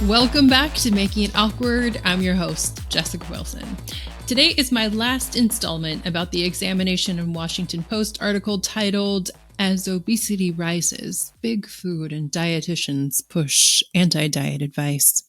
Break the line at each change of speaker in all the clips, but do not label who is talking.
Welcome back to Making It Awkward. I'm your host, Jessica Wilson. Today is my last installment about the Examination and Washington Post article titled, "As Obesity Rises, Big Food and Dietitians Push Anti-Diet Advice."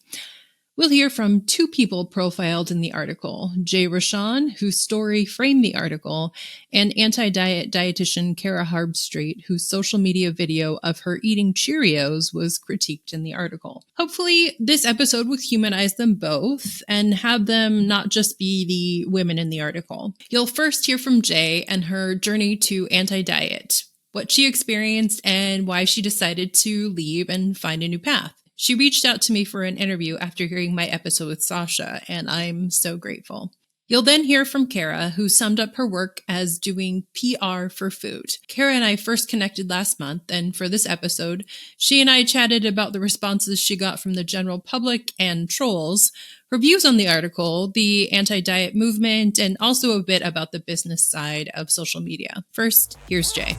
We'll hear from two people profiled in the article, Rochon, whose story framed the article, and anti-diet dietitian Cara Harbstreet, whose social media video of her eating Cheerios was critiqued in the article. Hopefully, this episode will humanize them both and have them not just be the women in the article. You'll first hear from Jaye and her journey to anti-diet, what she experienced and why she decided to leave and find a new path. She reached out to me for an interview after hearing my episode with Sasha, and I'm so grateful. You'll then hear from Cara, who summed up her work as doing PR for food. Cara and I first connected last month, and for this episode, she and I chatted about the responses she got from the general public and trolls, her views on the article, the anti-diet movement, and also a bit about the business side of social media. First, here's Jaye.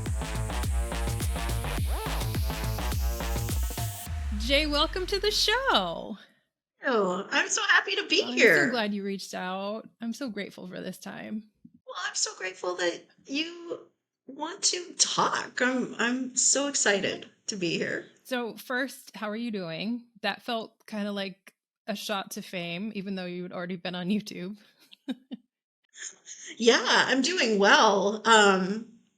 Jaye, welcome to the show.
Oh, I'm so happy to be here.
I'm so glad you reached out. I'm so grateful for this time.
Well, I'm so grateful that you want to talk. I'm so excited to be here.
So first, how are you doing? That felt kind of like a shot to fame, even though you had already been on YouTube.
Yeah, I'm doing well.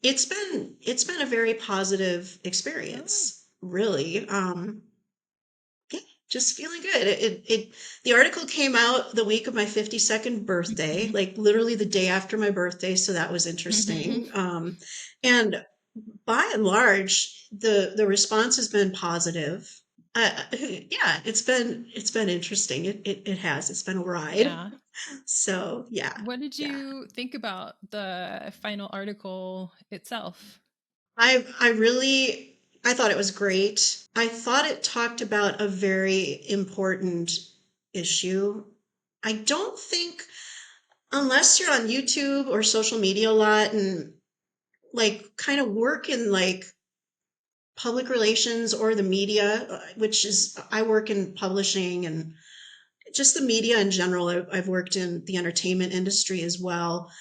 It's been a very positive experience, really. Yeah, just feeling good. The article came out the week of my 52nd birthday, like literally the day after my birthday, so that was interesting. And by and large, the response has been positive. Yeah, it's been interesting. It has. It's been a ride.
Yeah.
So yeah.
What did you think about the final article itself?
I thought it was great. I thought it talked about a very important issue. I don't think, unless you're on YouTube or social media a lot and like kind of work in like public relations or the media, which is, I work in publishing and just the media in general. I've worked in the entertainment industry as well.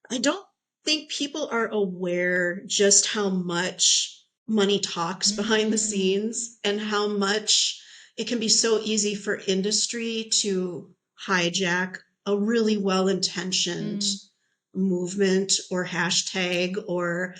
I don't think people are aware just how much money talks behind the scenes and how much it can be so easy for industry to hijack a really well-intentioned movement or hashtag, or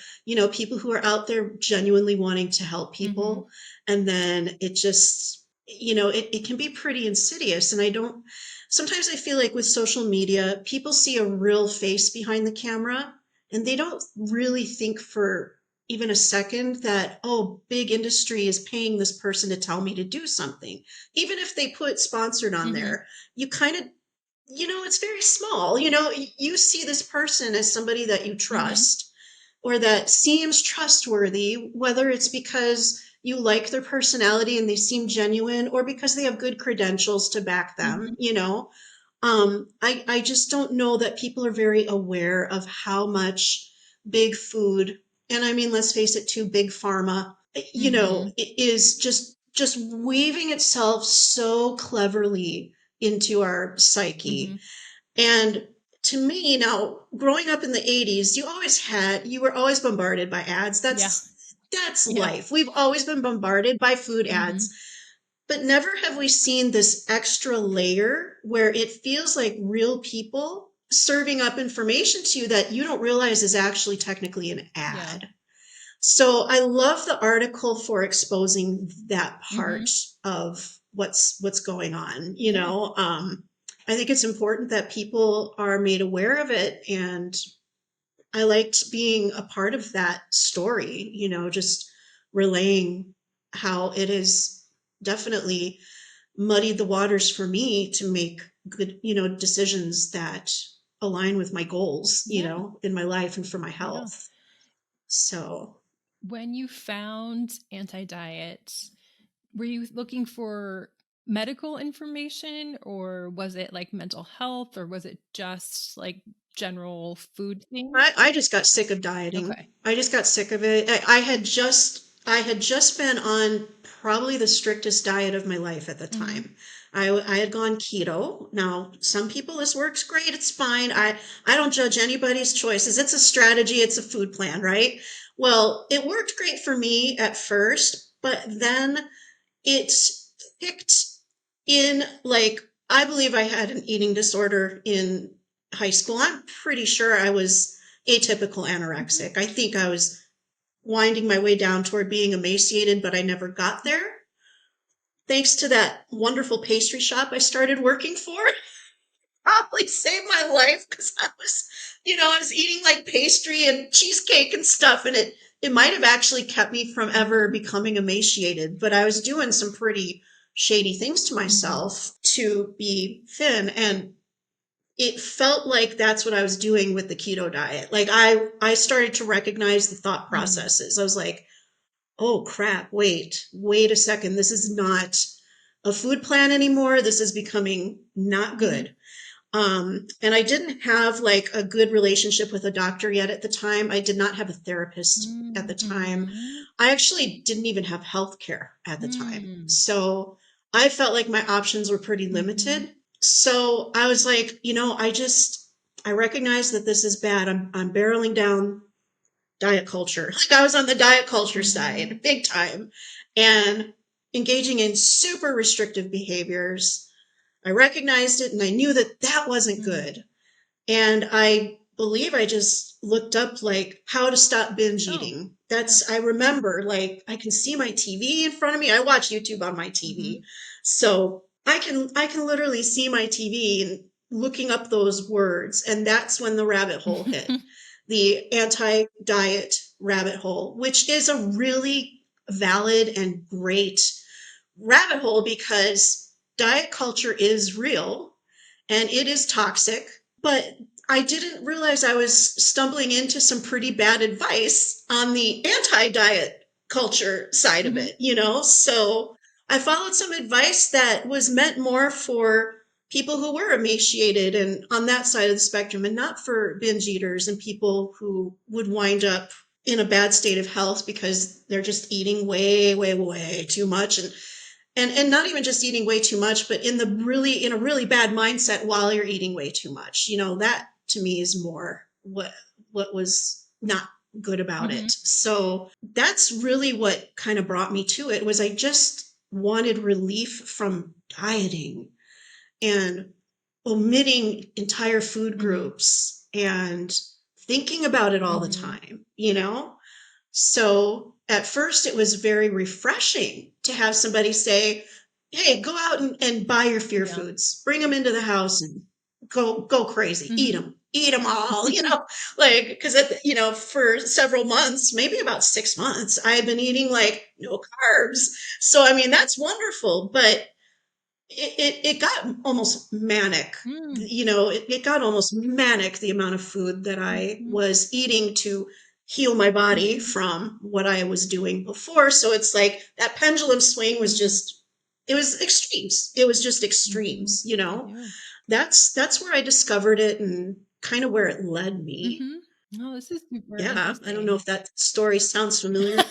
people who are out there genuinely wanting to help people, and then it just it can be pretty insidious. And sometimes I feel like with social media, people see a real face behind the camera and they don't really think for even a second that, oh, big industry is paying this person to tell me to do something. Even if they put sponsored on there, you kind of, it's very small. You see this person as somebody that you trust or that seems trustworthy, whether it's because you like their personality and they seem genuine or because they have good credentials to back them. I just don't know that people are very aware of how much big food, and I mean, let's face it, too, big pharma, it is just weaving itself so cleverly into our psyche. And to me, now, growing up in the 80s, you were always bombarded by ads. That's life. We've always been bombarded by food ads. But never have we seen this extra layer where it feels like real people serving up information to you that you don't realize is actually technically an ad. Yeah. So I love the article for exposing that part of what's going on. I think it's important that people are made aware of it, and I liked being a part of that story, just relaying how it is definitely muddied the waters for me to make good, decisions that align with my goals, in my life and for my health. So
when you found anti-diet, were you looking for medical information, or was it like mental health, or was it just like general food things?
I just got sick of dieting. Okay. I just got sick of it. I had just I had just been on probably the strictest diet of my life at the
Mm-hmm.
time. I had gone keto. Now, some people this works great, it's fine. I don't judge anybody's choices. It's a strategy, it's a food plan, right? Well, it worked great for me at first, but then it kicked in like I believe I had an eating disorder in high school. I'm pretty sure I was atypical
Mm-hmm.
anorexic. I think I was winding my way down toward being emaciated, but I never got there. Thanks to that wonderful pastry shop I started working for, probably saved my life because I was eating like pastry and cheesecake and stuff, and it might have actually kept me from ever
Mm-hmm.
becoming emaciated. But I was doing some pretty shady things to
Mm-hmm.
myself to be thin, and it felt like that's what I was doing with the keto diet. Like I started to recognize the thought
Mm-hmm.
processes. I was like, oh crap, wait a second. This is not a food plan anymore. This is becoming not
Mm-hmm.
good. And I didn't have like a good relationship with a doctor yet at the time. I did not have a therapist at the time.
Mm-hmm.
I actually didn't even have health care at the time.
Mm-hmm.
So I felt like my options were pretty
Mm-hmm.
limited. So I was like, I recognize that this is bad. I'm barreling down diet culture. Like I was on the diet culture
Mm-hmm.
side, big time, and engaging in super restrictive behaviors. I recognized it and I knew that that wasn't good. And I believe I just looked up like how to stop binge
Oh,
eating.
yeah.
I remember like I can see my TV in front of me. I watch YouTube on my
Mm-hmm.
TV. So I can literally see my TV and looking up those words. And that's when the rabbit hole hit. The anti-diet rabbit hole, which is a really valid and great rabbit hole because diet culture is real and it is toxic, but I didn't realize I was stumbling into some pretty bad advice on the anti diet culture side of
Mm-hmm.
it. So I followed some advice that was meant more for people who were emaciated and on that side of the spectrum, and not for binge eaters and people who would wind up in a bad state of health because they're just eating way, way, way too much and not even just eating way too much, but in a really bad mindset while you're eating way too much. That to me is more what was not good about
Mm-hmm.
it. So that's really what kind of brought me to it was I just wanted relief from dieting and omitting entire food
Mm-hmm.
groups and thinking about it all the
Mm-hmm.
time. So at first, it was very refreshing to have somebody say, "Hey, go out and buy your fear
Yeah.
foods, bring them into the house, and go crazy,
Mm-hmm.
eat them all." Like because for several months, maybe about 6 months, I had been eating like no carbs. So I mean, that's wonderful, but it got almost manic. It got almost manic the amount of food that I
Mm-hmm.
was eating to heal my body
Mm-hmm.
from what I was doing before. So it's like that pendulum swing was
Mm-hmm.
just it was extremes. It was just
Mm-hmm. I
extremes.
do.
That's where I discovered it and kind of where it led me.
Mm-hmm. No, this is super
Yeah, I don't know
interesting.
if that story sounds familiar.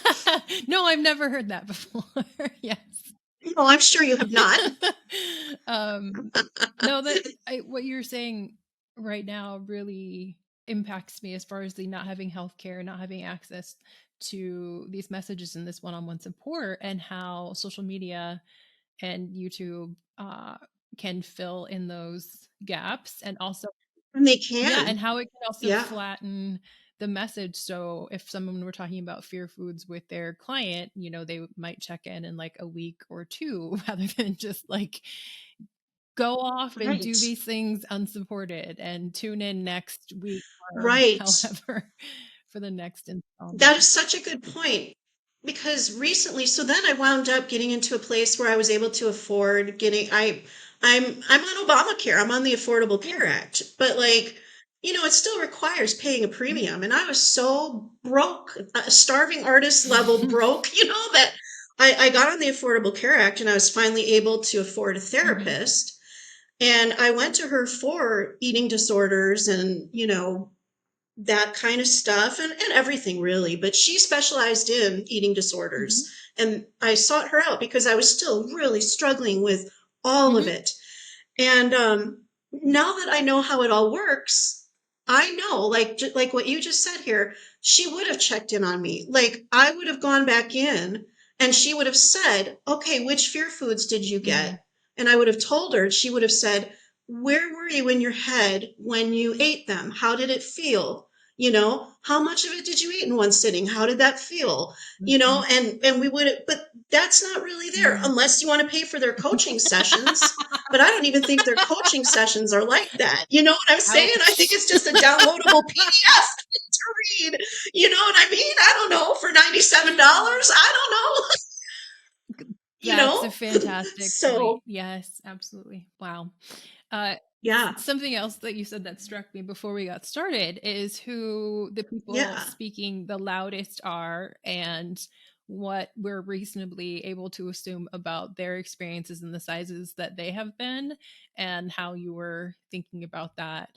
No, I've never heard that before. Yes.
No, I'm sure you have not.
um, no, what you're saying right now really impacts me as far as the not having healthcare, not having access to these messages and this one-on-one support, and how social media and YouTube can fill in those gaps, and also
And they
yeah,
can.
and how it can also
Yeah.
flatten the message. So if someone were talking about fear foods with their client, they might check in like a week or two rather than just like go off and do
Right.
these things unsupported and tune in next week or
Right.
however for the next installment.
That is such a good point because recently, so then I wound up getting into a place where I was able to afford getting I'm on Obamacare. I'm on the Affordable
Yeah.
Care Act, but like, it still requires paying a premium.
Mhm.
And I was so broke, a starving artist level broke, that I got on the Affordable Care Act and I was finally able to afford a
Mhm.
therapist. And I went to her for eating disorders and, that kind of stuff and everything really, but she specialized in eating
Mm-hmm.
disorders. And I sought her out because I was still really struggling with all of
Mm-hmm.
it. And now that I know how it all works, I know, like what you just said here, she would have checked in on me. Like I would have gone back in and she would have said, okay, which fear foods did you
Mm-hmm.
get? And I would have told her, she would have said, where were you in your head when you ate them? How did it feel? How much of it did you eat in one sitting? How did that feel?
Mm-hmm.
And we would, but that's not really there unless you want to pay for their coaching sessions. But I don't even think their coaching sessions are like that. You know what I'm saying? I think
Ouch.
it's just a downloadable PDF to read. You know what I mean? I don't know, for $97. I don't know. you
That's a
know?
fantastic point.
So,
Yes, absolutely. Wow. Uh,
yeah.
something else that you said that struck me before we got started is who the people
Yeah.
speaking the loudest are and what we're reasonably able to assume about their experiences and the sizes that they have been, and how you were thinking about that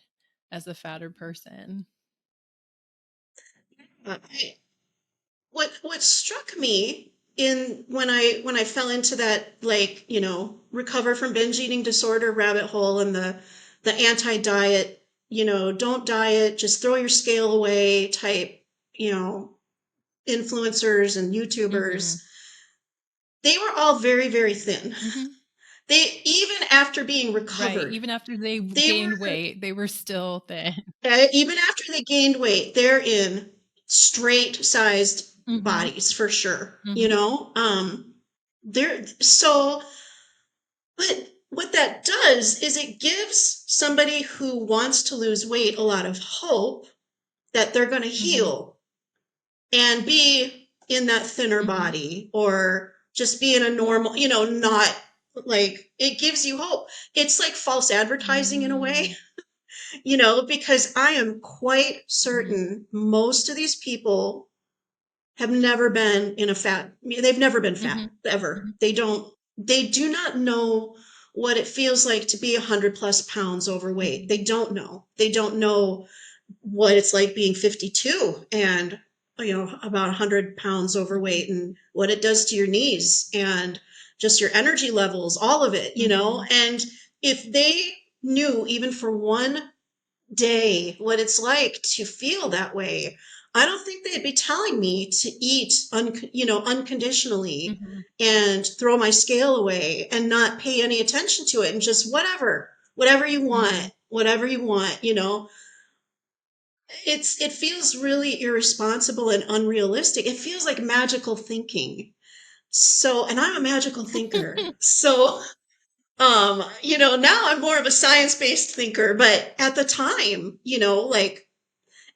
as a fatter person.
I, what struck me in when I fell into that, like, recover from binge eating disorder rabbit hole, and the anti-diet, don't diet, just throw your scale away type, you know influencers and
Mm-hmm.
YouTubers, they were all very, very thin.
Mm-hmm.
They, even after being
Right.
recovered,
Even after they
they
gained
were,
weight, they were still thin.
even after they gained weight, they're in straight sized
Mm-hmm.
bodies for sure.
Mm-hmm.
They're so, but what that does is it gives somebody who wants to lose weight a lot of hope that they're going to
Mm-hmm.
heal and be in that thinner
Mm-hmm.
body, or just be in a normal, not, like, it gives you hope. It's like false advertising in a way,
Mm-hmm.
because I am quite certain most of these people have never been in a fat, they've never been fat
Mm-hmm.
ever.
Mm-hmm.
They do not know what it feels like to be 100 plus pounds overweight. They don't know what it's like being 52 and, about 100 pounds
Mm-hmm.
overweight, and what it does to your knees and just your energy levels, all of it,
Mm-hmm.
and if they knew even for one day what it's like to feel that way, I don't think they'd be telling me to eat unconditionally
Mm-hmm.
and throw my scale away and not pay any attention to it, and just whatever you
Mm-hmm.
want, it feels really irresponsible and unrealistic. It feels like magical thinking. So, and I'm a magical thinker. So, now I'm more of a science-based thinker, but at the time, like,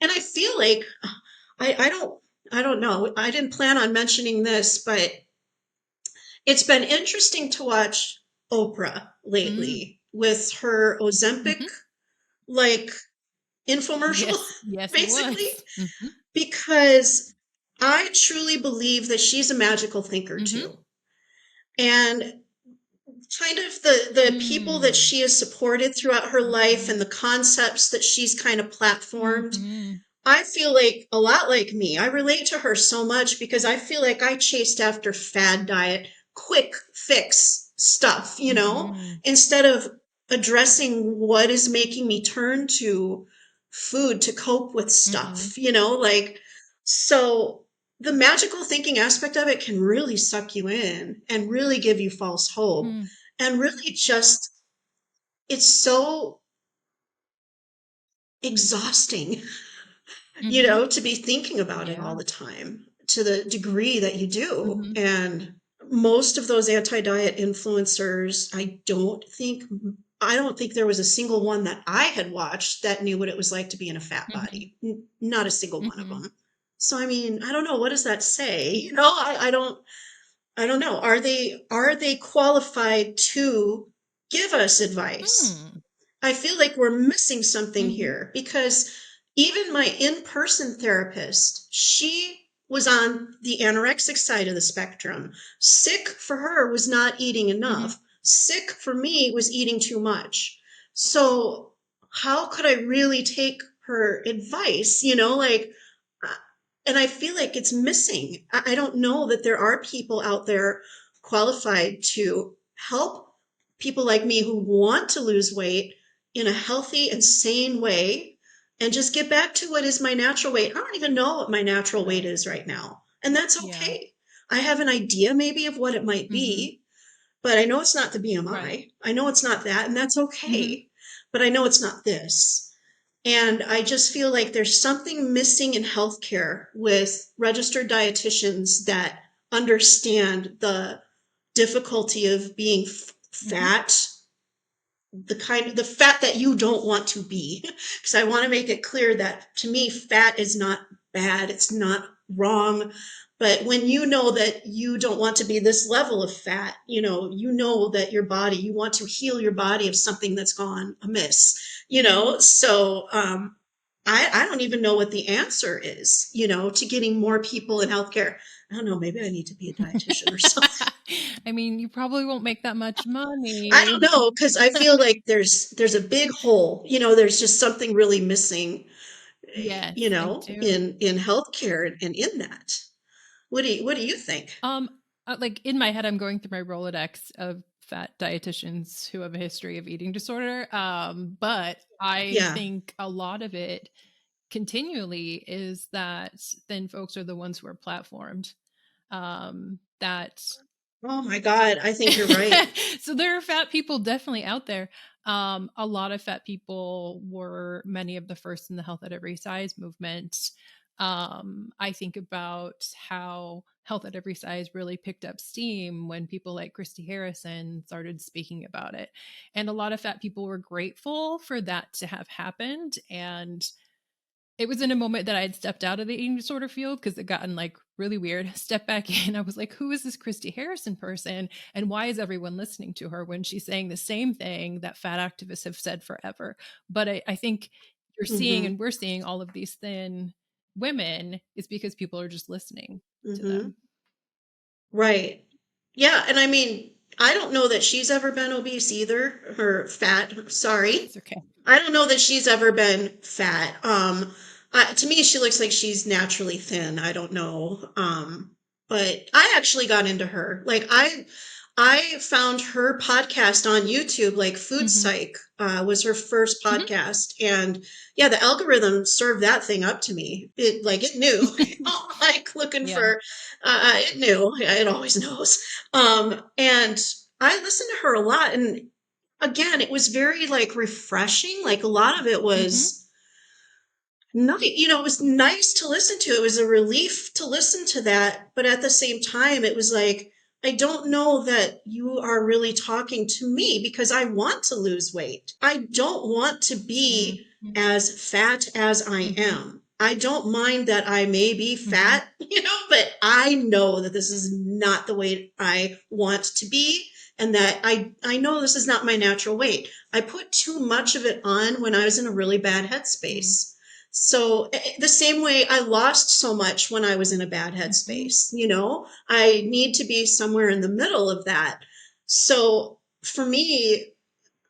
and I feel like I I don't know. I didn't plan on mentioning this, but it's been interesting to watch Oprah
Mm-hmm.
lately with her Ozempic,
Mm-hmm.
like, infomercial,
Yes. Yes, it
basically,
was. Mm-hmm.
because I truly believe that she's a magical thinker
Mm-hmm.
too. And kind of the people that
Mm-hmm.
she has supported throughout her life and the concepts that she's kind of platformed,
Mm-hmm.
I feel like a lot like me. I relate to her so much because I feel like I chased after fad diet, quick fix stuff,
Mm-hmm.
instead of addressing what is making me turn to food to cope with
Mm-hmm.
stuff, like, so the magical thinking aspect of it can really suck you in and really give you false hope, and really just, it's so exhausting,
Mm-hmm.
to be thinking about it all
Yeah.
the time to the degree that you do.
Mm-hmm.
And most of those anti-diet influencers, I don't think there was a single one that I had watched that knew what it was like to be in a fat
Mm-hmm.
body. Not a single one of
Mm-hmm.
them. So I mean, I don't know, what does that say? I don't know. Are they qualified to give us advice?
Hmm.
I feel like we're missing something
Mm-hmm.
here, because even my in-person therapist, she was on the anorexic side of the spectrum. Sick for her was not eating
Mm-hmm.
enough. Sick for me was eating too much. So how could I really take her advice, like, uh, and I feel like it's missing. I don't know that there are people out there qualified to help people like me who want to lose weight in a healthy and sane way and just get back to what is my natural weight. I don't even know what my natural weight is right now. And that's
Yeah.
okay. I have an idea maybe of what it might
Mm-hmm.
be, but I know it's not the
Right.
BMI. I know it's not that, and that's
Mm-hmm.
okay. But I know it's not this. And I just feel like there's something missing in healthcare with registered dietitians that understand the difficulty of being
Mm-hmm.
fat, the fat that you don't want to be. Because I want to make it clear that to me, fat is not bad, it's not wrong. But when you know that you don't want to be this level of fat, you know that your body, you want to heal your body of something that's gone amiss, so I don't even know what the answer is, to getting more people in healthcare. I don't know, maybe I need to be a dietitian or something.
I mean, you probably won't make that much
I
money.
don't know, because I feel like there's a big hole. There's just something really missing,
Yes, I do.
in healthcare and in that. What do you think?
Um, like in my head, I'm going through my Rolodex of fat dietitians who have a history of eating disorder. But I
Yeah.
think a lot of it continually is that thin folks are the ones who are platformed. That
Oh my God, I think you're right.
so there are fat people definitely out there. A lot of fat people were many of the first in the health at every size movement. I think about how health at every size really picked up steam when people like Christy Harrison started speaking about it. And a lot of fat people were grateful for that to have happened. And it was in a moment that I had stepped out of the eating disorder field because it gotten like really weird. Step back in. I was like, who is this Christy Harrison person? And why is everyone listening to her when she's saying the same thing that fat activists have said forever? But I think you're seeing
Mm-hmm.
and we're seeing all of these thin women is because people are just listening to
Mm-hmm.
them.
Right. Yeah, and I mean, I don't know that she's ever been obese either, or fat. Sorry.
It's okay.
I don't know that she's ever been fat. To me, she looks like she's naturally thin. I don't know. But I actually got into her. Like I found her podcast on YouTube, like Food
Mm-hmm.
Psych, was her first
Mm-hmm.
podcast, and yeah, the algorithm served that thing up to me. It knew, like looking
Yeah.
for, it knew. It always knows. And I listened to her a lot, and again, it was very like refreshing. Like a lot of it
Mm-hmm.
was nice, it was nice to listen to. It was a relief to listen to that. But at the same time, it was like, I don't know that you are really talking to me because I want to lose weight. I don't want to be
Mm-hmm.
as fat as I
Mm-hmm.
am. I don't mind that I may be
Mm-hmm.
fat, but I know that this is not the weight I want to be, and that I know this is not my natural weight. I put too much of it on when I was in a really bad headspace. So the same way I lost so much when I was in a bad
Mm-hmm.
headspace, I need to be somewhere in the middle of that. So for me,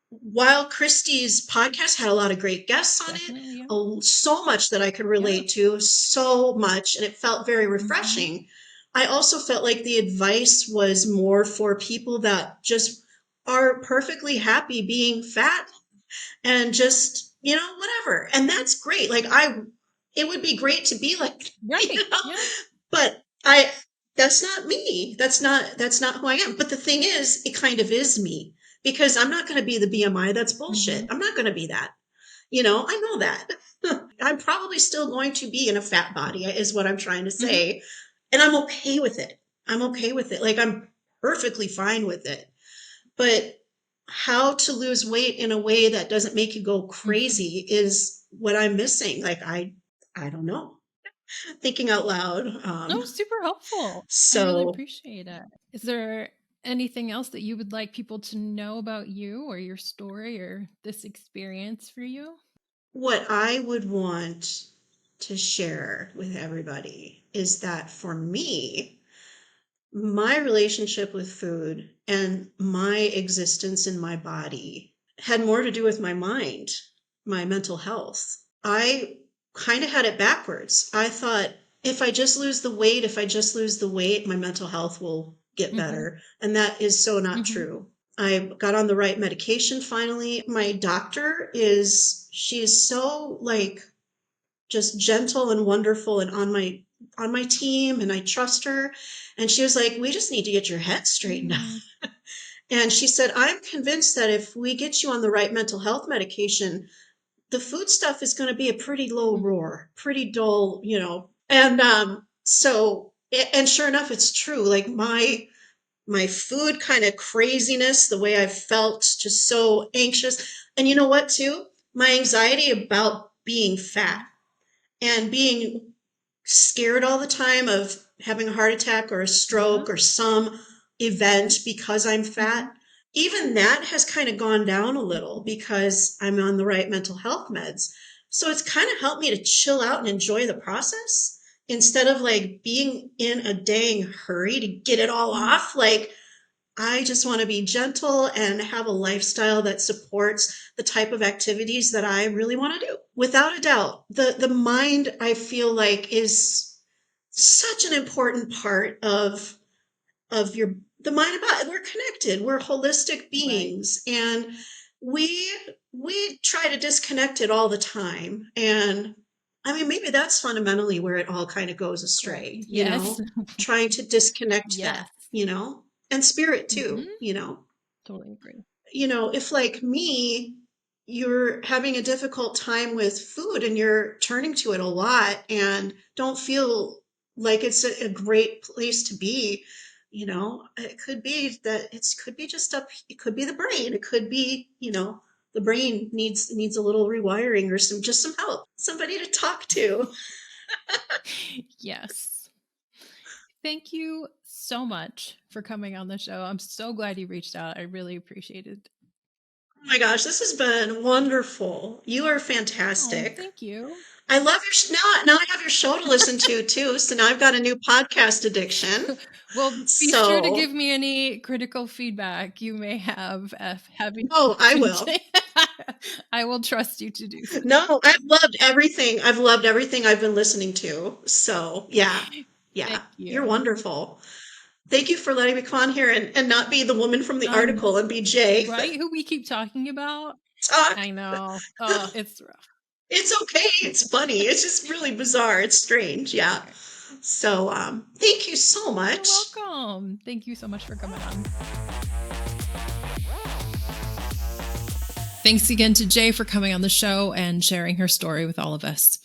while Christie's podcast had a lot of great guests on it,
Definitely. Yeah.
so much that I could
Yeah.
relate to, so much, and it felt very
Mm-hmm.
refreshing. I also felt like the advice was more for people that just are perfectly happy being fat and just, whatever. And that's great. Like it would be great to be like,
Right. Yeah.
but that's not me. That's not who I am. But the thing is, it kind of is me because I'm not going to be the BMI. That's
Mm-hmm.
bullshit. I'm not going to be that. I know that. I'm probably still going to be in a fat body is what I'm trying to
Mm-hmm.
say. And I'm okay with it. I'm okay with it. Like I'm perfectly fine with it. But how to lose weight in a way that doesn't make you go
Mm-hmm.
crazy is what I'm missing. Like I don't know. Thinking out loud.
No, super helpful. I really
So
appreciate it. Is there anything else that you would like people to know about you or your story or this experience for you?
what I would want to share with everybody is that for me, my relationship with food and my existence in my body had more to do with my mind, my mental health. I kind of had it backwards. I thought if I just lose the weight, my mental health will get
Mm-hmm.
better. And that is so not
Mm-hmm.
true. I got on the right medication finally. My doctor she is so like just gentle and wonderful and on my team, and I trust her. And she was like, "We just need to get your head straightened out."
Mm-hmm.
And she said, "I'm convinced that if we get you on the right mental health medication, the food stuff is going to be a pretty low roar, pretty dull, you know." And and sure enough, it's true. Like my food kind of craziness, the way I felt just so anxious. And you know what, too? My anxiety about being fat and being scared all the time of having a heart attack or a
Yeah.
stroke or some event because I'm
Mm-hmm.
fat, even that has kind of gone down a little because I'm on the right mental health meds. So it's kind of helped me to chill out and enjoy the process instead of like being in a dang hurry to get it all off. Like, I just want to be gentle and have a lifestyle that supports the type of activities that I really want to do. Without a doubt, the mind, I feel like, is such an important part of your the mind and body. We're connected. We're holistic
Right.
beings, and we we try to disconnect it all the time. And I mean, maybe that's fundamentally where it all kind of goes
Right.
astray, you
Yes.
know, trying to disconnect that,
Yes.
you know, and spirit
Mm-hmm.
too, you know.
Totally agree.
You know, if like me, you're having a difficult time with food and you're turning to it a lot and don't feel like it's a great place to be, you know, it could be that could be just up, it could be the brain, it could be, you know, the brain needs a little rewiring or some help, somebody to talk to.
Yes. Thank you so much for coming on the show. I'm so glad you reached out. I really appreciate it.
Oh my gosh, this has been wonderful. You are
Oh,
fantastic.
thank you.
I love your now. I have your show to listen to too. So now I've got a new podcast addiction.
Well, be sure to give
So,
me any critical feedback you may have having
oh, I
listened
will.
to. I will trust you to do so.
No, I've loved everything. I've loved everything I've been listening to. So, yeah, yeah,
Thank
you're
you.
wonderful. Thank you for letting me come on here and not be the woman from the
I know,
article and be Jay.
right? Who we keep talking about.
Talk.
I know. Oh, it's rough.
It's okay. It's funny. It's just really bizarre. It's strange. Yeah.
Okay.
So, thank you so
You're
much.
welcome. Thank you so much for coming on. Thanks again to Jaye for coming on the show and sharing her story with all of us.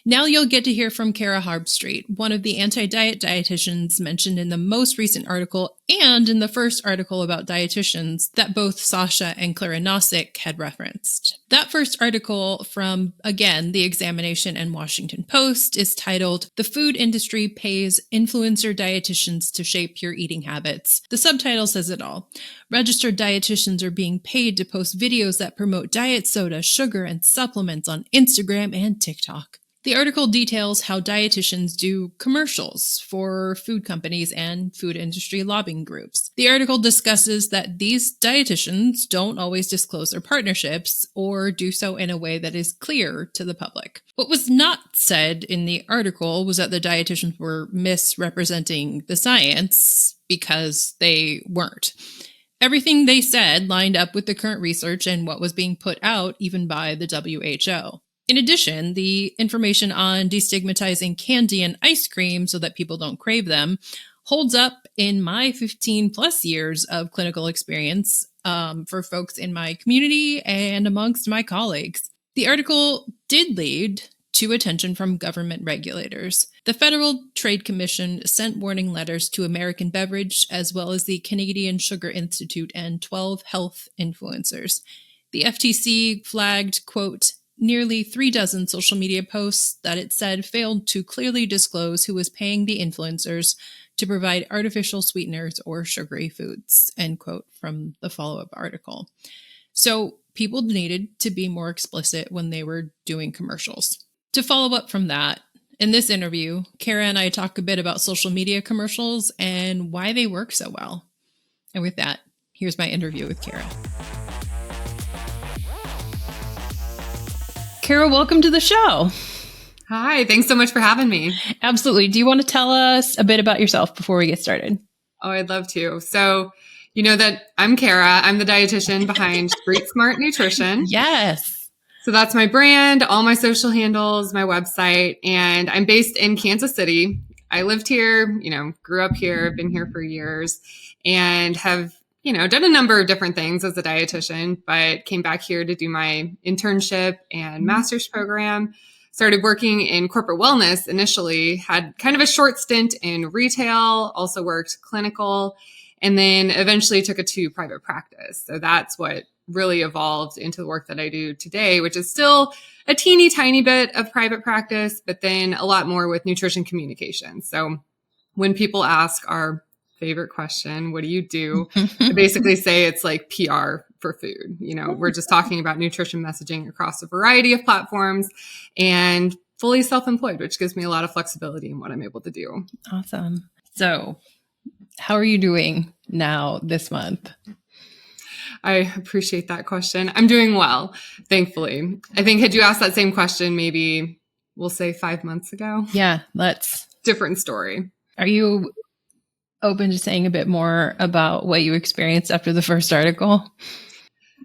Now you'll get to hear from Cara Harbstreet, one of the anti-diet dietitians mentioned in the most recent article and in the first article about dietitians that both Sasha and Clara Nozick had referenced. That first article from, again, The Examination and Washington Post is titled, "The Food Industry Pays Influencer Dietitians to Shape Your Eating Habits." The subtitle says it all. Registered dietitians are being paid to post videos that promote diet soda, sugar, and supplements on Instagram and TikTok. The article details how dietitians do commercials for food companies and food industry lobbying groups. The article discusses that these dietitians don't always disclose their partnerships or do so in a way that is clear to the public. What was not said in the article was that the dietitians were misrepresenting the science, because they weren't. Everything they said lined up with the current research and what was being put out even by the WHO. In addition, the information on destigmatizing candy and ice cream so that people don't crave them holds up in my 15 plus years of clinical experience for folks in my community and amongst my colleagues. The article did lead to attention from government regulators. The Federal Trade Commission sent warning letters to American Beverage, as well as the Canadian Sugar Institute and 12 health influencers. The FTC flagged, quote, nearly 36 social media posts that it said failed to clearly disclose who was paying the influencers to provide artificial sweeteners or sugary foods, end quote, from the follow-up article. So people needed to be more explicit when they were doing commercials. To follow up from that, in this interview, Cara and I talk a bit about social media commercials and why they work so well. And with that, here's my interview with Cara. Cara, welcome to the show.
Hi, thanks so much for having me.
Absolutely. Do you want to tell us a bit about yourself before we get started?
Oh, I'd love to. So, you know that I'm Cara. I'm the dietitian behind Street Smart Nutrition.
Yes.
So that's my brand, all my social handles, my website, and I'm based in Kansas City. I lived here, grew up here, been here for years, and have, done a number of different things as a dietitian, but came back here to do my internship and master's program. Started working in corporate wellness initially, had kind of a short stint in retail, also worked clinical, and then eventually took it to private practice. So that's what really evolved into the work that I do today, which is still a teeny tiny bit of private practice, but then a lot more with nutrition communication. So when people ask our favorite question, what do you do? I basically say it's like PR for food. We're just talking about nutrition messaging across a variety of platforms and fully self-employed, which gives me a lot of flexibility in what I'm able to do.
Awesome. So how are you doing now this month?
I appreciate that question. I'm doing well, thankfully. I think had you asked that same question, maybe we'll say 5 months ago.
Yeah, let's.
Different story.
Are you open to saying a bit more about what you experienced after the first article?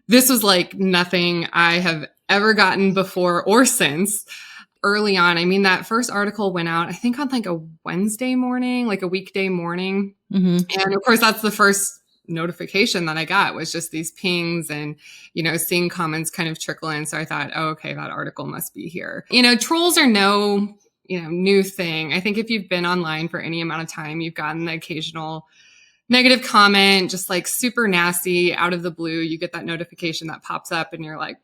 This was like nothing I have ever gotten before or since. Early on, that first article went out, I think on like a Wednesday morning, like a weekday morning. Mm-hmm. And of course, that's the first notification that I got was just these pings and, seeing comments kind of trickle in. So I thought, oh, okay, that article must be here. Trolls are no, new thing. I think if you've been online for any amount of time, you've gotten the occasional negative comment, just like super nasty out of the blue. You get that notification that pops up and you're like,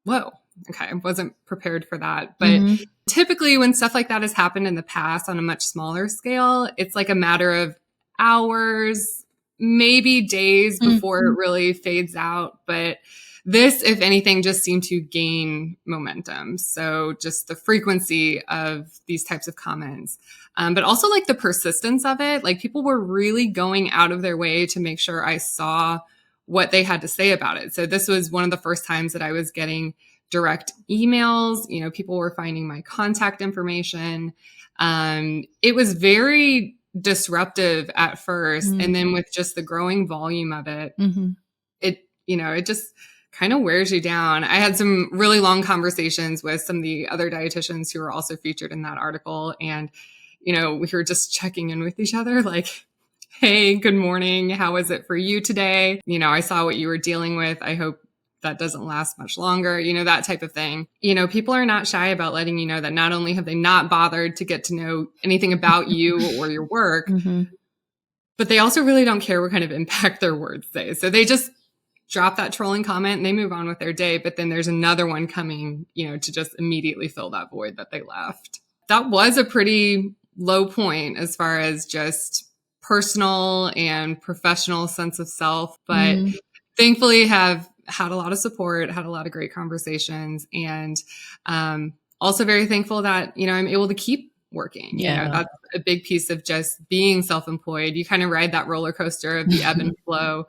whoa, okay, I wasn't prepared for that. But typically when stuff like that has happened in the past on a much smaller scale, it's like a matter of hours, maybe days before it really fades out. But this, if anything, just seemed to gain momentum. So just the frequency of these types of comments, but also like the persistence of it. Like people were really going out of their way to make sure I saw what they had to say about it. So this was one of the first times that I was getting direct emails. People were finding my contact information. It was very disruptive at first. And then with just the growing volume of it, it just kind of wears you down. I had some really long conversations with some of the other dietitians who were also featured in that article. And, we were just checking in with each other like, hey, good morning. How is it for you today? I saw what you were dealing with. I hope that doesn't last much longer, that type of thing. People are not shy about letting you know that not only have they not bothered to get to know anything about you or your work, but they also really don't care what kind of impact their words say. So they just drop that trolling comment and they move on with their day. But then there's another one coming, to just immediately fill that void that they left. That was a pretty low point as far as just personal and professional sense of self. But thankfully have had a lot of support, had a lot of great conversations, and also very thankful that, I'm able to keep working.
Yeah.
That's a big piece of just being self-employed. You kind of ride that roller coaster of the ebb and flow.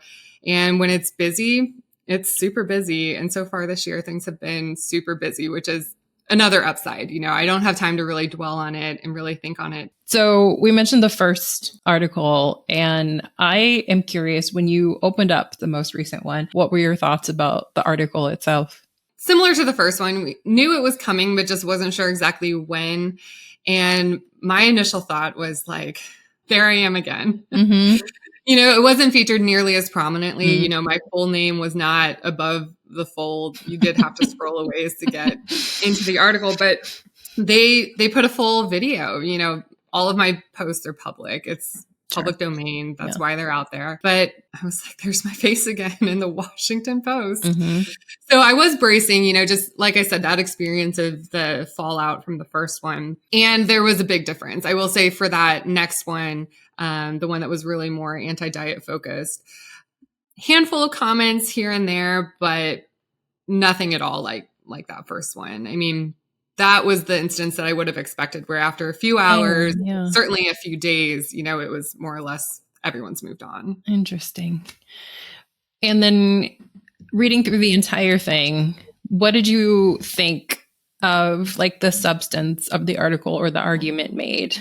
And when it's busy, it's super busy. And so far this year, things have been super busy, which is another upside. I don't have time to really dwell on it and really think on it.
So we mentioned the first article, and I am curious, when you opened up the most recent one, what were your thoughts about the article itself?
Similar to the first one, we knew it was coming, but just wasn't sure exactly when. And my initial thought was like, there I am again. It wasn't featured nearly as prominently. My full name was not above the fold. You did have to scroll a ways to get into the article, but they put a full video. All of my posts are public. It's public domain. That's why they're out there. But I was like, there's my face again in the Washington Post. So I was bracing, just like I said, that experience of the fallout from the first one. And there was a big difference. I will say for that next one, the one that was really more anti-diet focused, handful of comments here and there, but nothing at all like that first one. That was the instance that I would have expected, where after a few hours, certainly a few days, it was more or less everyone's moved on.
Interesting. And then reading through the entire thing, what did you think of like the substance of the article or the argument made.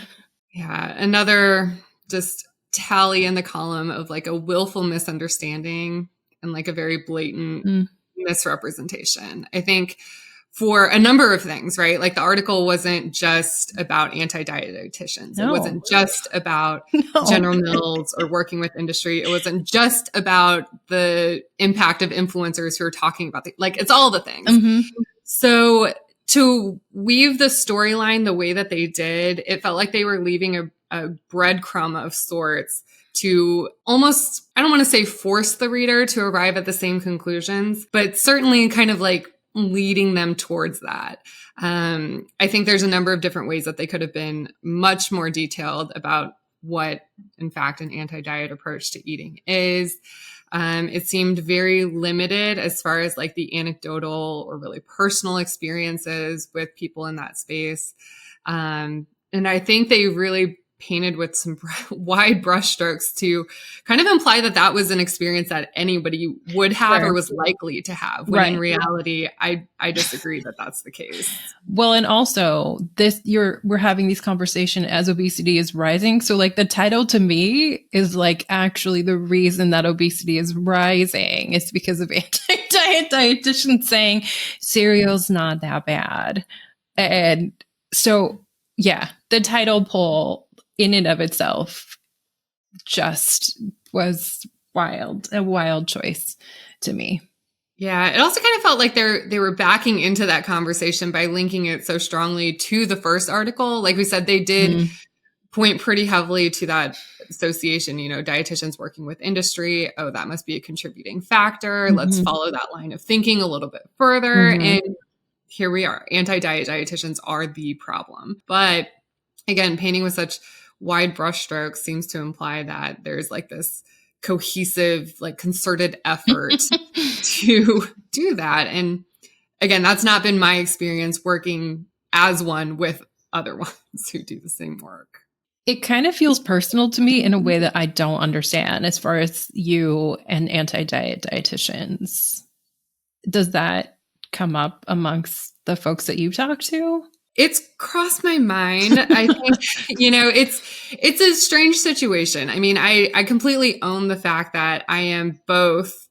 Yeah. Another just tally in the column of like a willful misunderstanding and like a very blatant misrepresentation. I think for a number of things, right? Like the article wasn't just about anti-dietitians.
No.
It wasn't just about
No.
General Mills or working with industry. It wasn't just about the impact of influencers who are talking about like it's all the things.
Mm-hmm.
So to weave the storyline the way that they did, it felt like they were leaving a breadcrumb of sorts to almost, I don't want to say force the reader to arrive at the same conclusions, but certainly kind of like leading them towards that. I think there's a number of different ways that they could have been much more detailed about what, in fact, an anti-diet approach to eating is. It seemed very limited as far as like the anecdotal or really personal experiences with people in that space. And I think they really painted with some wide brushstrokes to kind of imply that that was an experience that anybody would have or was likely to have. When in reality, I disagree that that's the case.
Well, and also we're having these conversations as obesity is rising. So like the title to me is like actually the reason that obesity is rising is because of anti-diet dietitians saying cereal's not that bad. And so, yeah, the title poll in and of itself just was a wild choice to me.
Yeah, it also kind of felt like they were backing into that conversation by linking it so strongly to the first article. Like we said, they did point pretty heavily to that association, dietitians working with industry. Oh, that must be a contributing factor. Let's follow that line of thinking a little bit further. And here we are. Anti-diet dietitians are the problem. But again, painting with such wide brushstrokes seems to imply that there's like this cohesive, like concerted effort to do that. And again, that's not been my experience working as one with other ones who do the same work.
It kind of feels personal to me in a way that I don't understand as far as you and anti-diet dietitians. Does that come up amongst the folks that you talk to?
It's crossed my mind. I think, it's a strange situation. I mean, I completely own the fact that I am both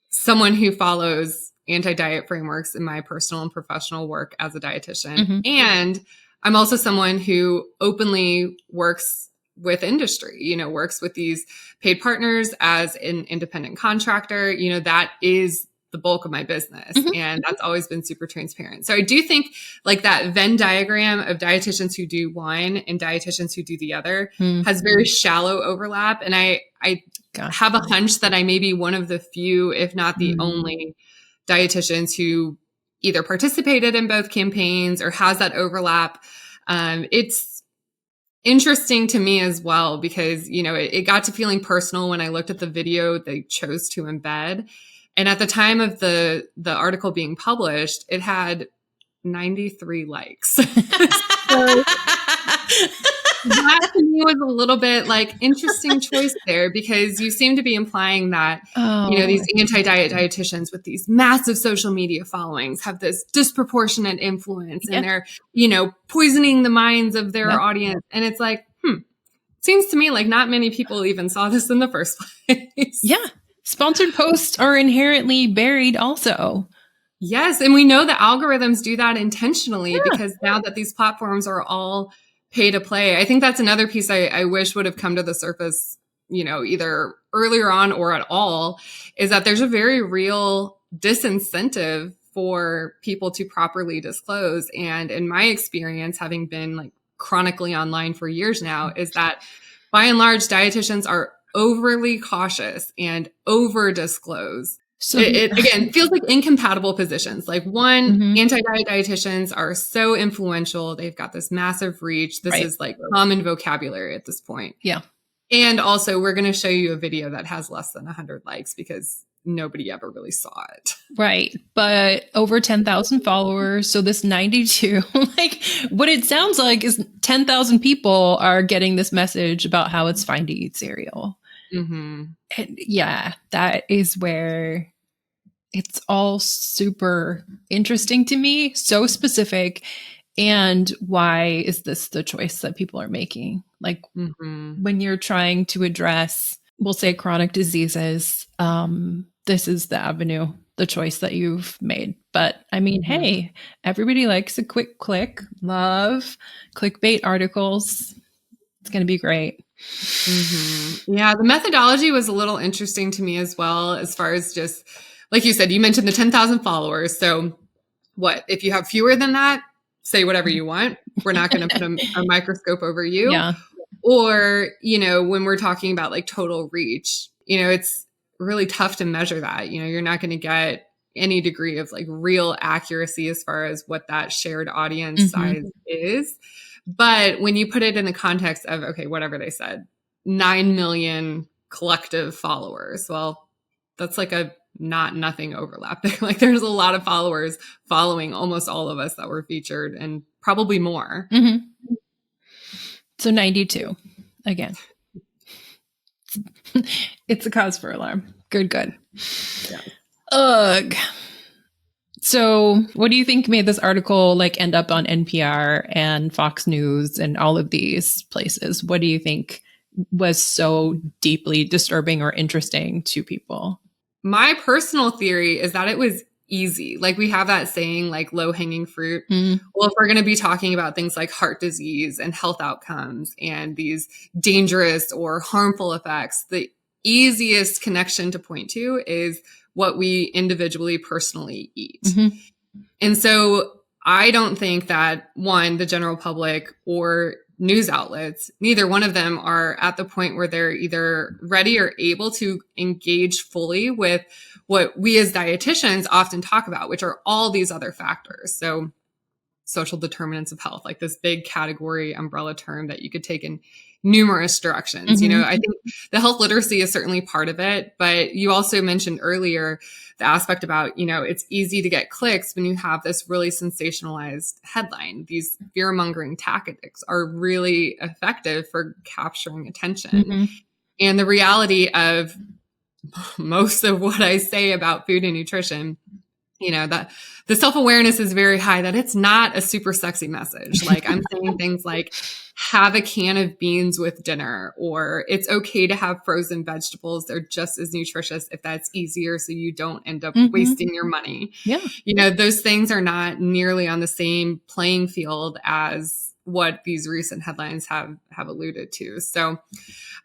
someone who follows anti-diet frameworks in my personal and professional work as a dietitian. And I'm also someone who openly works with industry, works with these paid partners as an independent contractor. That is the bulk of my business. And that's always been super transparent. So I do think like that Venn diagram of dietitians who do one and dietitians who do the other has very shallow overlap. And I have a hunch that I may be one of the few, if not the only dietitians who either participated in both campaigns or has that overlap. It's interesting to me as well, because, it got to feeling personal when I looked at the video they chose to embed. And at the time of the article being published, it had 93 likes. So that to me was a little bit like interesting choice there, because you seem to be implying that, these anti-diet dietitians with these massive social media followings have this disproportionate influence and they're, poisoning the minds of their audience. And it's like, seems to me like not many people even saw this in the first place.
Yeah. Sponsored posts are inherently buried also.
Yes. And we know the algorithms do that intentionally because now that these platforms are all pay to play, I think that's another piece I wish would have come to the surface, either earlier on or at all, is that there's a very real disincentive for people to properly disclose. And in my experience, having been like chronically online for years now, is that by and large, dietitians are overly cautious and over disclose. So it again feels like incompatible positions. Like one, anti-diet dietitians are so influential. They've got this massive reach. This is like common vocabulary at this point.
Yeah.
And also we're going to show you a video that has less than 100 likes because nobody ever really saw it.
Right. But over 10,000 followers. So this 92, like what it sounds like is 10,000 people are getting this message about how it's fine to eat cereal. And yeah, that is where It's all super interesting to me, so specific. And why is this the choice that people are making? Like when you're trying to address, we'll say, chronic diseases, this is the avenue, the choice that you've made. But I mean, hey, everybody likes a quick click, love clickbait articles. It's going to be great.
Yeah, the methodology was a little interesting to me as well, as far as just, like you said, you mentioned the 10,000 followers. So what, if you have fewer than that, say whatever you want. We're not going to put a microscope over you.
Yeah.
Or, when we're talking about like total reach, it's really tough to measure that. You're not going to get any degree of like real accuracy as far as what that shared audience size is. But when you put it in the context of, okay, whatever they said, 9 million collective followers, well, that's like a nothing overlap. Like there's a lot of followers following almost all of us that were featured, and probably more.
So 92 again. It's a cause for alarm. Good. Yeah. Ugh. So what do you think made this article like end up on NPR and Fox News and all of these places? What do you think was so deeply disturbing or interesting to people?
My personal theory is that it was easy. Like we have that saying, like low hanging fruit. Well, if we're going to be talking about things like heart disease and health outcomes and these dangerous or harmful effects, the easiest connection to point to is what we individually personally eat. And so I don't think that one, the general public or news outlets, neither one of them are at the point where they're either ready or able to engage fully with what we as dietitians often talk about, which are all these other factors. So social determinants of health, like this big category umbrella term that you could take in numerous directions. I think the health literacy is certainly part of it, but you also mentioned earlier the aspect about, it's easy to get clicks when you have this really sensationalized headline. These fear-mongering tactics are really effective for capturing attention. And the reality of most of what I say about food and nutrition, that the self-awareness is very high, that it's not a super sexy message. Like I'm saying things like, have a can of beans with dinner, or it's okay to have frozen vegetables. They're just as nutritious if that's easier, so you don't end up wasting your money.
Yeah.
Those things are not nearly on the same playing field as what these recent headlines have alluded to. So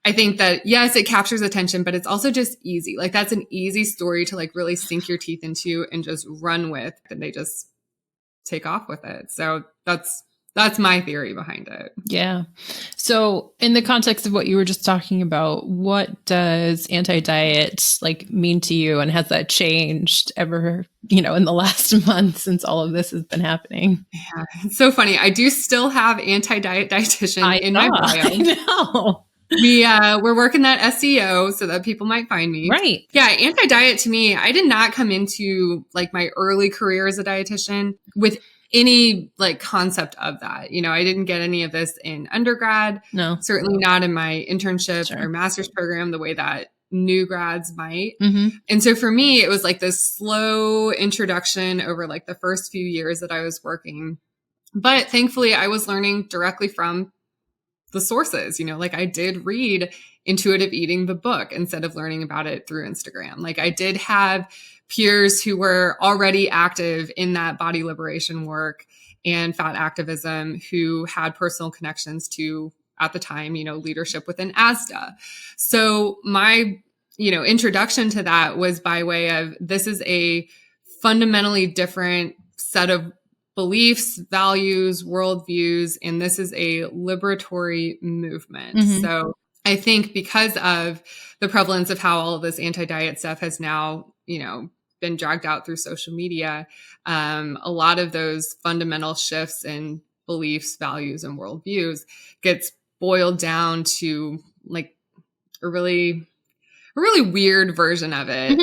I think that, yes, it captures attention, but it's also just easy. Like that's an easy story to like really sink your teeth into and just run with, and they just take off with it. So that's my theory behind it.
Yeah. So in the context of what you were just talking about, what does anti-diet like mean to you? And has that changed ever, in the last month since all of this has been happening?
Yeah, it's so funny. I do still have anti-diet dietitian in my bio.
I know.
We're working that SEO so that people might find me.
Right.
Yeah. Anti-diet to me, I did not come into like my early career as a dietitian with any like concept of that. I didn't get any of this in undergrad.
No.
Certainly not in my internship or master's program the way that new grads might. And so for me, it was like this slow introduction over like the first few years that I was working. But thankfully, I was learning directly from the sources. Like I did read Intuitive Eating, the book, instead of learning about it through Instagram. Like I did have peers who were already active in that body liberation work and fat activism who had personal connections to, at the time, leadership within ASDA. So my, introduction to that was by way of, this is a fundamentally different set of beliefs, values, worldviews, and this is a liberatory movement. So I think because of the prevalence of how all of this anti-diet stuff has now, been dragged out through social media, a lot of those fundamental shifts in beliefs, values, and worldviews gets boiled down to like a really weird version of it.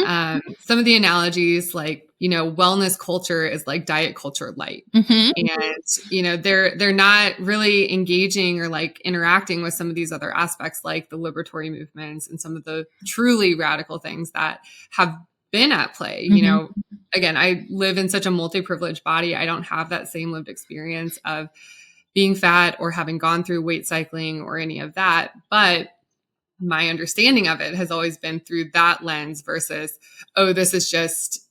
Some of the analogies, like, wellness culture is like diet culture light. And, they're not really engaging or like interacting with some of these other aspects, like the liberatory movements and some of the truly radical things that have been at play. Again, I live in such a multi-privileged body. I don't have that same lived experience of being fat or having gone through weight cycling or any of that. But my understanding of it has always been through that lens versus, oh, this is just,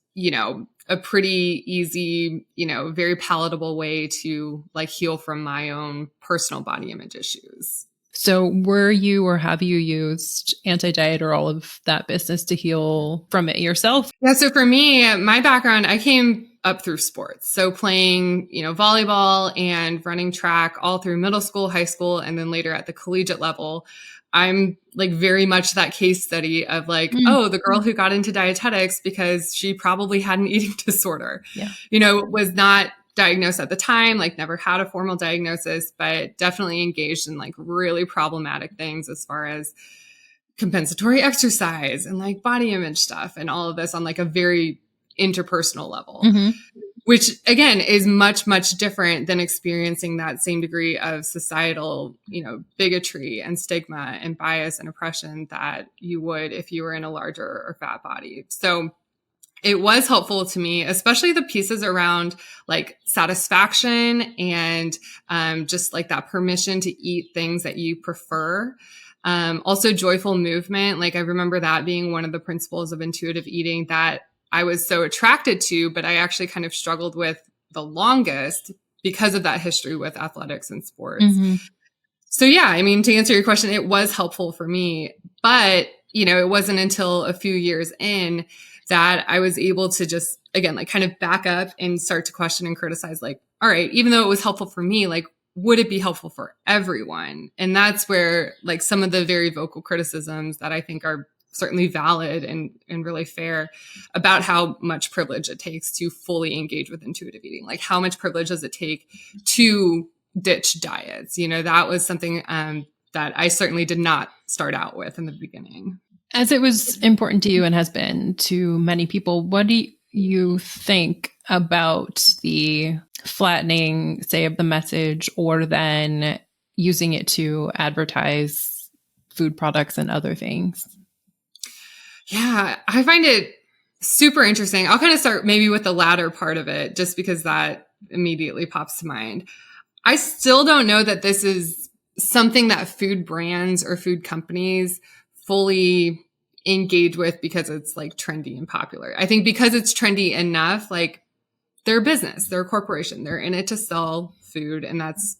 a pretty easy, very palatable way to like heal from my own personal body image issues.
So were you or have you used anti-diet or all of that business to heal from it yourself?
Yeah. So for me, my background, I came up through sports. So playing, volleyball and running track all through middle school, high school, and then later at the collegiate level. I'm like very much that case study of like, oh, the girl who got into dietetics because she probably had an eating disorder, was not diagnosed at the time, like never had a formal diagnosis, but definitely engaged in like really problematic things as far as compensatory exercise and like body image stuff and all of this on like a very interpersonal level. Which again is much, much different than experiencing that same degree of societal, bigotry and stigma and bias and oppression that you would if you were in a larger or fat body. So it was helpful to me, especially the pieces around like satisfaction and just like that permission to eat things that you prefer. Also joyful movement. Like I remember that being one of the principles of intuitive eating that I was so attracted to, but I actually kind of struggled with the longest because of that history with athletics and sports. So yeah, I mean, to answer your question, it was helpful for me, but it wasn't until a few years in that I was able to just, again, like kind of back up and start to question and criticize, like, all right, even though it was helpful for me, like, would it be helpful for everyone? And that's where like some of the very vocal criticisms that I think are certainly valid and really fair about how much privilege it takes to fully engage with intuitive eating. Like how much privilege does it take to ditch diets? That was something that I certainly did not start out with in the beginning.
As it was important to you and has been to many people, what do you think about the flattening, say, of the message, or then using it to advertise food products and other things?
Yeah, I find it super interesting. I'll kind of start maybe with the latter part of it, just because that immediately pops to mind. I still don't know that this is something that food brands or food companies fully engage with because it's like trendy and popular. I think because it's trendy enough, like they're a business, they're a corporation, they're in it to sell food, and that's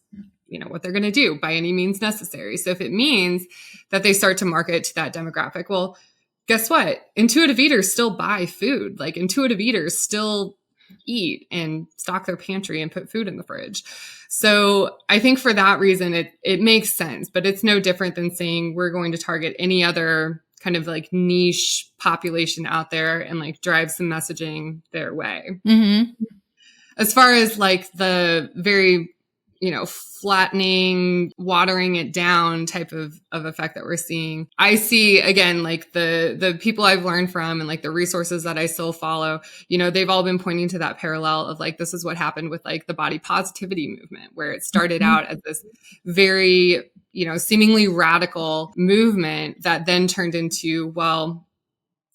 what they're going to do by any means necessary. So if it means that they start to market to that demographic, well, guess what? Intuitive eaters still buy food. Like intuitive eaters still eat and stock their pantry and put food in the fridge. So I think for that reason, it makes sense, but it's no different than saying we're going to target any other kind of like niche population out there and like drive some messaging their way. As far as like the very, flattening, watering it down type of effect that we're seeing, I see again, like the people I've learned from and like the resources that I still follow, they've all been pointing to that parallel of like, this is what happened with like the body positivity movement, where it started out as this very, seemingly radical movement that then turned into, well,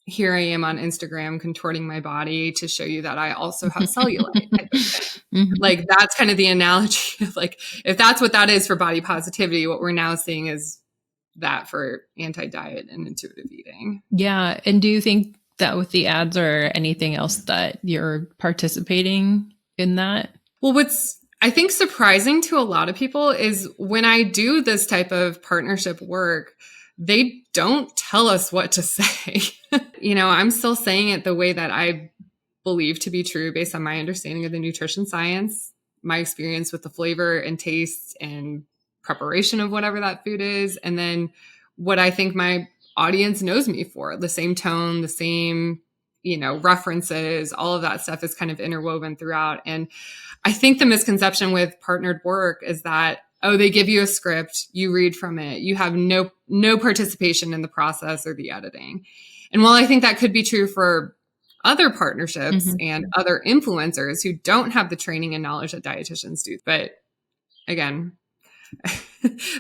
here I am on Instagram contorting my body to show you that I also have cellulite. Like that's kind of the analogy of like, if that's what that is for body positivity, what we're now seeing is that for anti-diet and intuitive eating.
Yeah. And do you think that with the ads or anything else that you're participating in that?
Well, what's I think surprising to a lot of people is when I do this type of partnership work, they don't tell us what to say. I'm still saying it the way that I believe to be true based on my understanding of the nutrition science, my experience with the flavor and taste and preparation of whatever that food is, and then what I think my audience knows me for. The same tone, the same, references, all of that stuff is kind of interwoven throughout. And I think the misconception with partnered work is that, oh, they give you a script, you read from it, you have no participation in the process or the editing. And while I think that could be true for other partnerships and other influencers who don't have the training and knowledge that dietitians do, but again,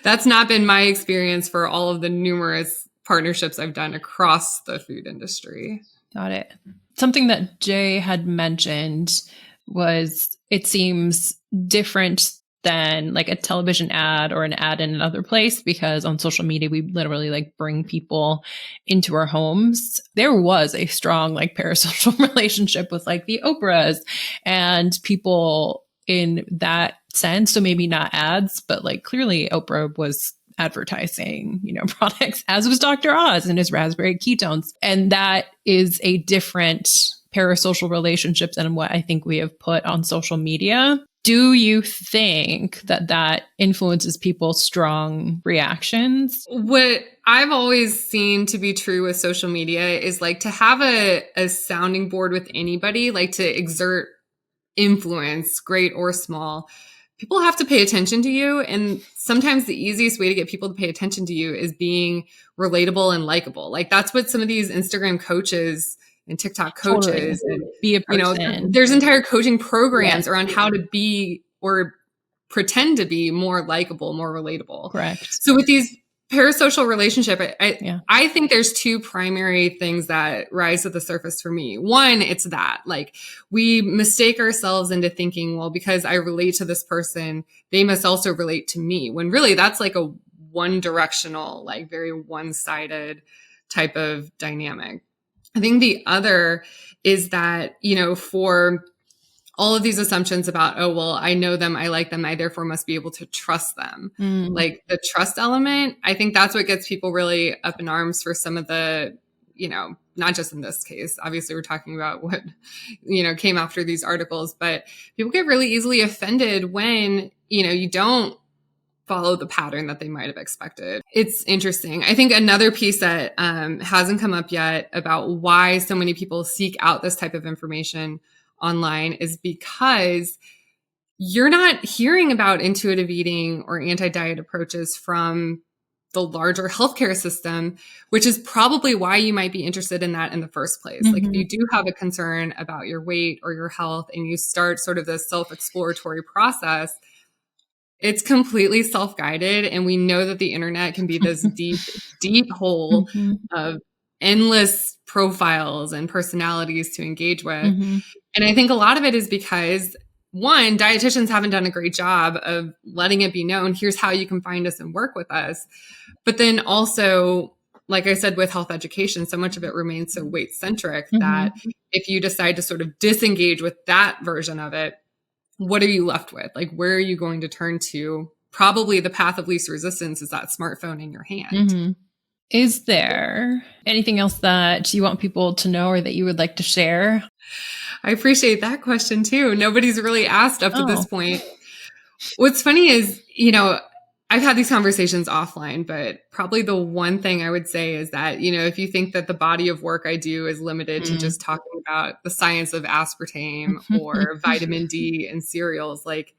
that's not been my experience for all of the numerous partnerships I've done across the food industry.
Got it. Something that Jay had mentioned was it seems different than like a television ad or an ad in another place, because on social media we literally like bring people into our homes. There was a strong like parasocial relationship with like the Oprahs and people in that sense. So maybe not ads, but like clearly Oprah was advertising, products, as was Dr. Oz and his raspberry ketones. And that is a different parasocial relationship than what I think we have put on social media. Do you think that that influences people's strong reactions?
What I've always seen to be true with social media is like to have a sounding board with anybody, like to exert influence, great or small. People have to pay attention to you. And sometimes the easiest way to get people to pay attention to you is being relatable and likable. Like that's what some of these Instagram coaches and TikTok coaches and,
be a person.
there's entire coaching programs around how to be or pretend to be more likable, more relatable.
Correct.
So with these parasocial relationship, I think there's two primary things that rise to the surface for me. One, it's that like we mistake ourselves into thinking, well, because I relate to this person, they must also relate to me, when really that's like a one directional, like very one-sided type of dynamic. I think the other is that, for all of these assumptions about, oh, well, I know them, I like them, I therefore must be able to trust them. Like the trust element, I think that's what gets people really up in arms for some of the, not just in this case, obviously we're talking about what, came after these articles, but people get really easily offended when, you don't follow the pattern that they might have expected. It's interesting. I think another piece that hasn't come up yet about why so many people seek out this type of information online is because you're not hearing about intuitive eating or anti-diet approaches from the larger healthcare system, which is probably why you might be interested in that in the first place. Like if you do have a concern about your weight or your health and you start sort of this self-exploratory process, it's completely self-guided. And we know that the internet can be this deep, deep hole of endless profiles and personalities to engage with. And I think a lot of it is because, one, dietitians haven't done a great job of letting it be known, here's how you can find us and work with us. But then also, like I said, with health education, so much of it remains so weight-centric that if you decide to sort of disengage with that version of it, what are you left with? Like, where are you going to turn to? Probably the path of least resistance is that smartphone in your hand.
Is there anything else that you want people to know or that you would like to share?
I appreciate that question too. Nobody's really asked up to this point. What's funny is, I've had these conversations offline, but probably the one thing I would say is that, if you think that the body of work I do is limited to just talking about the science of aspartame or vitamin D in cereals, like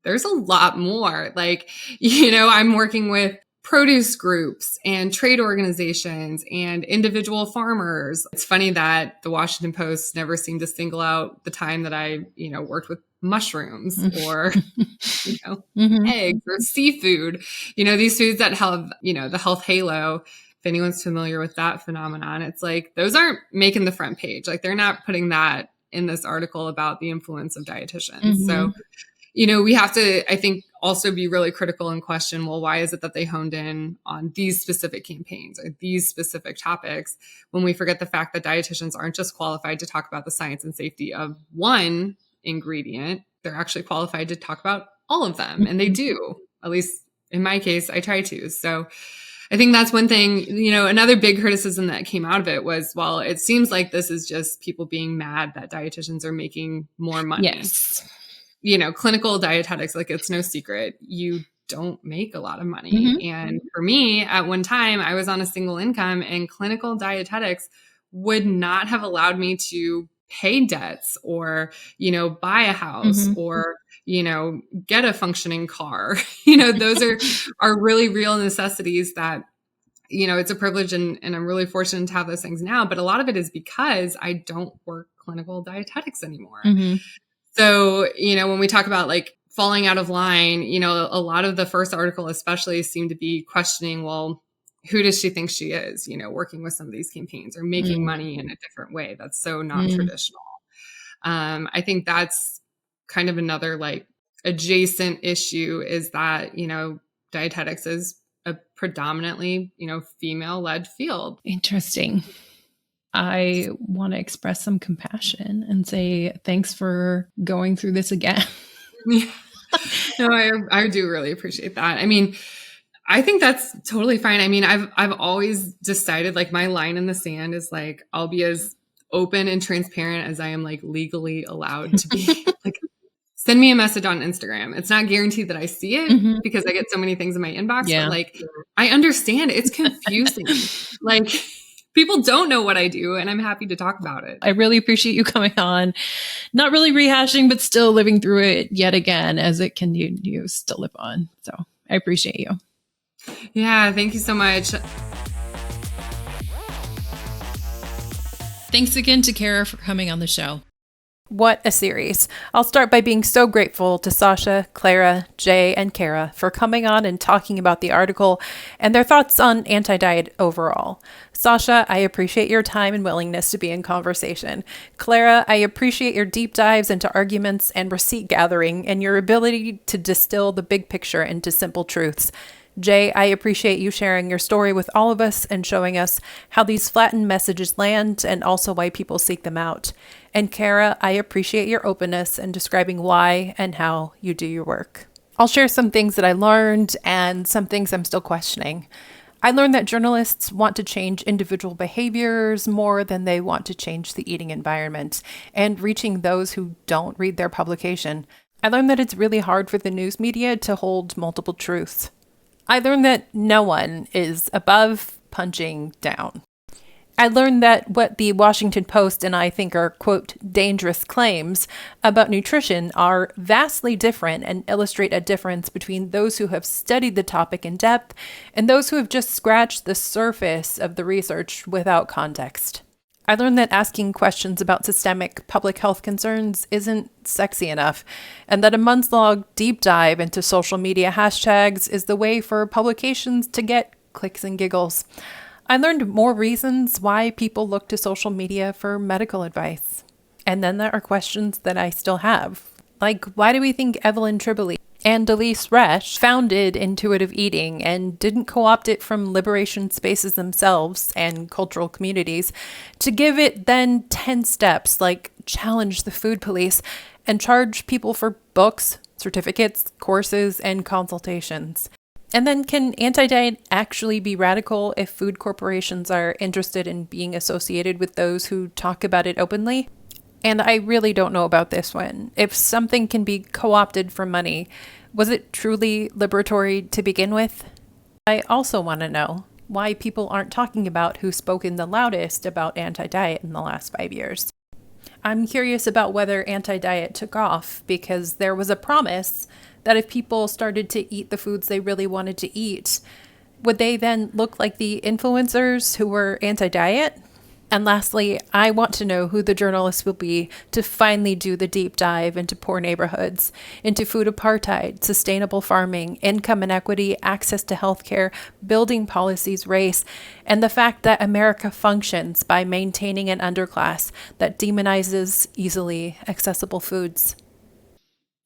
there's a lot more. Like, I'm working with produce groups and trade organizations and individual farmers. It's funny that the Washington Post never seemed to single out the time that I, worked with mushrooms or, eggs or seafood, these foods that have, the health halo. If anyone's familiar with that phenomenon, it's like, those aren't making the front page. Like they're not putting that in this article about the influence of dietitians. So, we have to, I think, also be really critical and question, well, why is it that they honed in on these specific campaigns or these specific topics when we forget the fact that dietitians aren't just qualified to talk about the science and safety of one ingredient, they're actually qualified to talk about all of them. And they do, at least in my case, I try to. So I think that's one thing, another big criticism that came out of it was, well, it seems like this is just people being mad that dietitians are making more money.
Yes.
Clinical dietetics, like it's no secret, you don't make a lot of money. And for me, at one time, I was on a single income and clinical dietetics would not have allowed me to pay debts or, buy a house or, get a functioning car. Those are really real necessities that, it's a privilege and I'm really fortunate to have those things now. But a lot of it is because I don't work clinical dietetics anymore. So, when we talk about like falling out of line, a lot of the first article especially seemed to be questioning, well, who does she think she is, working with some of these campaigns or making money in a different way that's so non-traditional. I think that's kind of another like adjacent issue is that, dietetics is a predominantly, female-led field.
Interesting. I want to express some compassion and say thanks for going through this again.
No, I do really appreciate that. I mean, I think that's totally fine. I mean, I've always decided like my line in the sand is like I'll be as open and transparent as I am like legally allowed to be. Like, send me a message on Instagram. It's not guaranteed that I see it because I get so many things in my inbox, but like I understand it's confusing. Like people don't know what I do and I'm happy to talk about it.
I really appreciate you coming on, not really rehashing, but still living through it yet again as it continues to live on. So I appreciate you.
Yeah, thank you so much.
Thanks again to Cara for coming on the show.
What a series. I'll start by being so grateful to Sasha, Clara, Jaye, and Cara for coming on and talking about the article and their thoughts on anti-diet overall. Sasha, I appreciate your time and willingness to be in conversation. Clara, I appreciate your deep dives into arguments and receipt gathering and your ability to distill the big picture into simple truths. Jaye, I appreciate you sharing your story with all of us and showing us how these flattened messages land and also why people seek them out. And Cara, I appreciate your openness and describing why and how you do your work. I'll share some things that I learned and some things I'm still questioning. I learned that journalists want to change individual behaviors more than they want to change the eating environment and reaching those who don't read their publication. I learned that it's really hard for the news media to hold multiple truths. I learned that no one is above punching down. I learned that what the Washington Post and I think are, quote, dangerous claims about nutrition are vastly different and illustrate a difference between those who have studied the topic in depth and those who have just scratched the surface of the research without context. I learned that asking questions about systemic public health concerns isn't sexy enough, and that a months-long deep dive into social media hashtags is the way for publications to get clicks and giggles. I learned more reasons why people look to social media for medical advice. And then there are questions that I still have. Like, why do we think Evelyn Tribole and Elise Resch founded intuitive eating and didn't co-opt it from liberation spaces themselves and cultural communities to give it then 10 steps like challenge the food police and charge people for books, certificates, courses, and consultations? And then can anti-diet actually be radical if food corporations are interested in being associated with those who talk about it openly? And I really don't know about this one. If something can be co-opted for money, was it truly liberatory to begin with? I also want to know why people aren't talking about who's spoken the loudest about anti-diet in the last 5 years. I'm curious about whether anti-diet took off because there was a promise that if people started to eat the foods they really wanted to eat, would they then look like the influencers who were anti-diet? And lastly, I want to know who the journalists will be to finally do the deep dive into poor neighborhoods, into food apartheid, sustainable farming, income inequity, access to healthcare, building policies, race, and the fact that America functions by maintaining an underclass that demonizes easily accessible foods.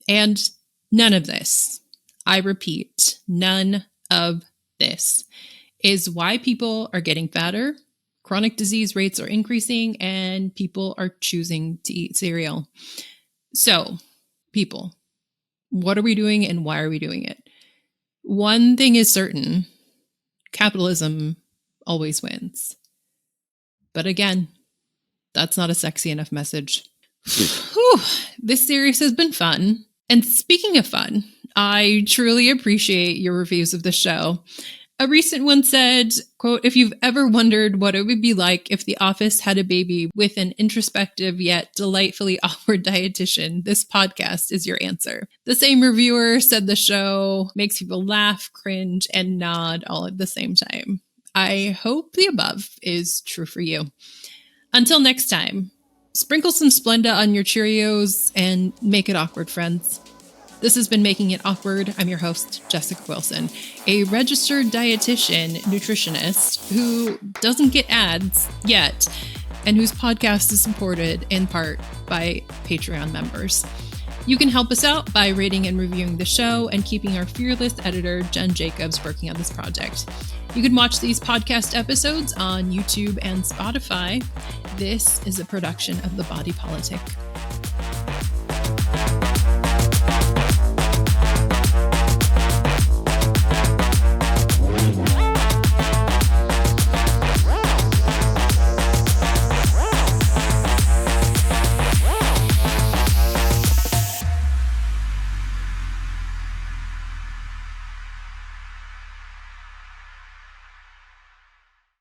And none of this, I repeat, none of this is why people are getting fatter, chronic disease rates are increasing, and people are choosing to eat cereal. So, people, what are we doing and why are we doing it? One thing is certain, capitalism always wins. But again, that's not a sexy enough message. Whew, this series has been fun. And speaking of fun, I truly appreciate your reviews of the show. A recent one said, quote, "If you've ever wondered what it would be like if The Office had a baby with an introspective yet delightfully awkward dietitian, this podcast is your answer." The same reviewer said the show makes people laugh, cringe, and nod all at the same time. I hope the above is true for you. Until next time, sprinkle some Splenda on your Cheerios and make it awkward, friends. This has been Making It Awkward. I'm your host, Jessica Wilson, a registered dietitian nutritionist who doesn't get ads yet, and whose podcast is supported in part by Patreon members. You can help us out by rating and reviewing the show and keeping our fearless editor, Jen Jacobs, working on this project. You can watch these podcast episodes on YouTube and Spotify. This is a production of The Body Politic.